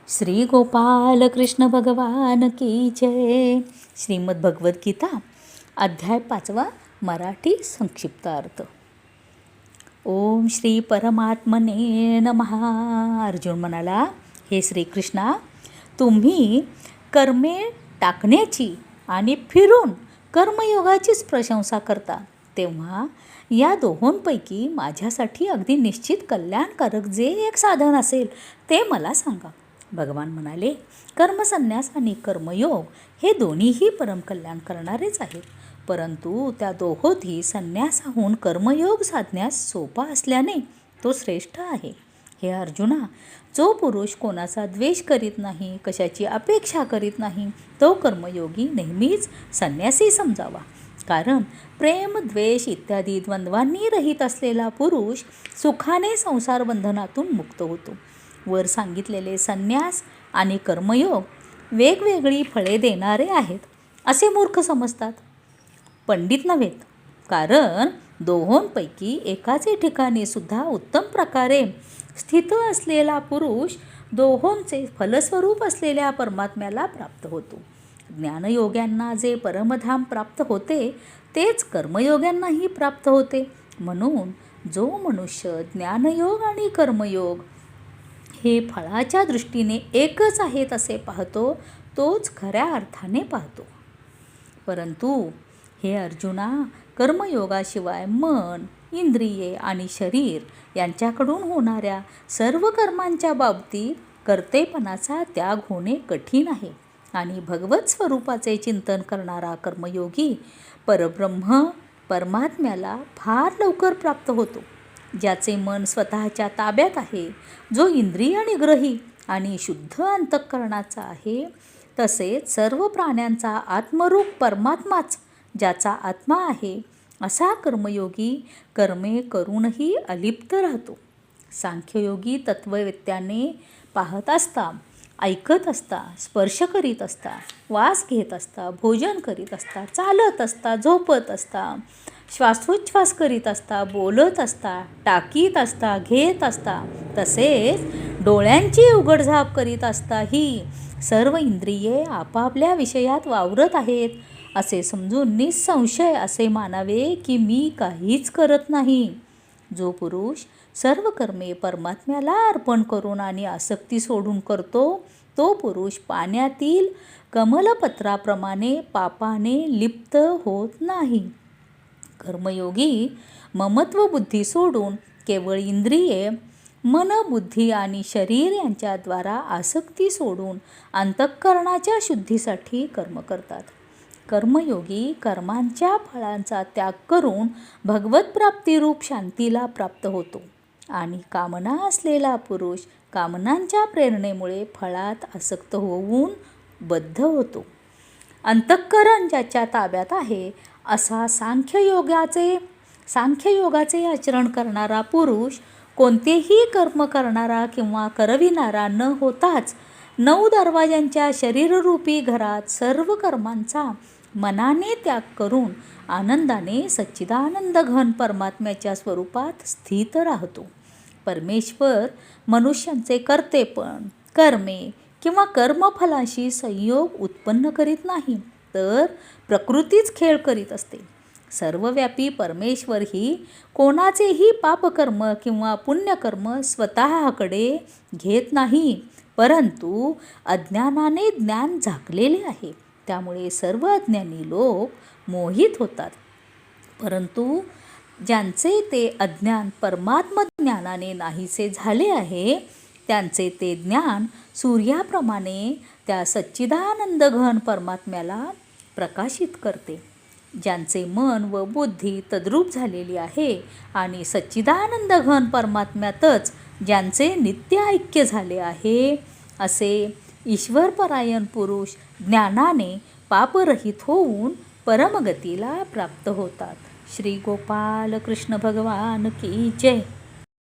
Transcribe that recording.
श्री गोपाल कृष्ण भगवान की जय. श्रीमद भगवद्गीता अध्याय 5 मराठी संक्षिप्त अर्थ. ओम श्री परमात्मने नमः. अर्जुन म्हणाला, हे श्रीकृष्णा, तुम्ही कर्मे टाकण्याची आणि फिरून कर्मयोगाचीच प्रशंसा करता, तेव्हा या दोहोंपैकी माझ्यासाठी अगदी निश्चित कल्याणकारक जे एक साधन असेल ते मला सांगा. भगवान म्हणाले, कर्मसन्यास आणि कर्मयोग हे दोन्हीही परमकल्याण करणारेच आहेत, परंतु त्या दोहोतही संन्यासाहून कर्मयोग साधण्यास सोपा असल्याने तो श्रेष्ठ आहे. हे अर्जुना, जो पुरुष कोणाचा द्वेष करीत नाही, कशाची अपेक्षा करीत नाही, तो कर्मयोगी नेहमीच संन्यासी समजावा. कारण प्रेम, द्वेष इत्यादी द्वंद्वांनी रहित असलेला पुरुष सुखाने संसार बंधनातून मुक्त होतो. वर सांगितलेले संन्यास आणि कर्मयोग वेगवेगळी फळे देणारे आहेत असे मूर्ख समजतात, पंडित नव्हेत. कारण दोहोंपैकी एकाचे ठिकाणी सुद्धा उत्तम प्रकारे स्थित असलेला पुरुष दोहोंचे फलस्वरूप असलेल्या परमात्म्याला प्राप्त होतो. ज्ञानयोग्यांना जे परमधाम प्राप्त होते तेच कर्मयोग्यांनाही प्राप्त होते. म्हणून जो मनुष्य ज्ञानयोग आणि कर्मयोग हे फळाच्या दृष्टीने एकच आहेत असे पाहतो, तोच खऱ्या अर्थाने पाहतो. परंतु हे अर्जुना, कर्मयोगाशिवाय मन, इंद्रिये आणि शरीर यांच्याकडून होणाऱ्या सर्व कर्मांच्या बाबतीत कर्तेपणाचा त्याग होणे कठीण आहे. आणि भगवत स्वरूपाचे चिंतन करणारा कर्मयोगी परब्रह्म परमात्म्याला फार लवकर प्राप्त होतो. ज्याचे मन स्वतःच्या ताब्यात आहे, जो इंद्रिय निग्रही आणि शुद्ध अंतःकरणाचा आहे, तसेच सर्व प्राण्यांचा आत्मरूप परमात्माच ज्याचा आत्मा आहे, असा कर्मयोगी कर्मे करूनही अलिप्त राहतो. सांख्ययोगी तत्ववेत्याने पाहत असता, ऐकत असता, स्पर्श करीत असता, वास घेत असता, भोजन करीत असता, चालत असता, झोपत असता, श्वासोच्छ्वास करीत असता, बोलत असता, टाकीत असता, घेत असता, तसेच डोळ्यांची उघडझाप करीत असता ही सर्व इंद्रिये आपापल्या विषयात वावरत आहेत असे समजून निसंशय असे मानावे की मी काहीच करत नाही. जो पुरुष सर्व कर्मे परमात्म्याला अर्पण करून आणि आसक्ती सोडून करतो, तो पुरुष पाण्यातील कमलपत्राप्रमाणे पापाने लिप्त होत नाही. कर्मयोगी ममत्व बुद्धी सोडून केवळ इंद्रिये, मन, बुद्धी आणि शरीर यांच्याद्वारा आसक्ती सोडून अंतःकरणाच्या शुद्धीसाठी कर्म करतात. कर्मयोगी कर्मांच्या फळांचा त्याग करून भगवत प्राप्तिरूप शांतीला प्राप्त होतो. आणि कामना असलेला पुरुष कामनांच्या प्रेरणेमुळे फळात आसक्त होऊन बद्ध होतो. अंतःकरण ज्याच्या ताब्यात आहे असा सांख्ययोगाचे आचरण करणारा पुरुष कोणतेही कर्म करणारा किंवा करविणारा न होताच 9 दरवाजांच्या शरीररूपी घरात सर्व कर्मांचा मनाने त्याग करून आनंदाने सच्चिदानंद घन परमात्म्याच्या स्वरूपात स्थित राहतो. परमेश्वर मनुष्यांचे कर्तेपण, कर्मे किंवा कर्मफलाशी संयोग उत्पन्न करीत नाही, तर प्रकृतीच खेळ करीत असते. सर्वव्यापी परमेश्वर ही कोणाचेही पापकर्म किंवा पुण्यकर्म स्वतःकडे घेत नाही, परंतु अज्ञानाने ज्ञान झाकलेले आहे. त्यामुळे सर्व अज्ञानी लोक मोहित होतात. परंतु ज्यांचे ते अज्ञान परमात्मज्ञानाने नाहीसे झाले आहे, त्यांचे ते ज्ञान सूर्याप्रमाणे त्या सच्चिदानंद घन परमात्म्याला प्रकाशित करते. ज्यांचे मन व बुद्धी तद्रूप झालेली आहे आणि सच्चिदानंद घन परमात्म्यातच ज्यांचे नित्य ऐक्य झाले आहे, असे ईश्वरपरायण पुरुष ज्ञानाने पापरहित होऊन परमगतीला प्राप्त होतात. श्री गोपाल कृष्ण भगवान की जय.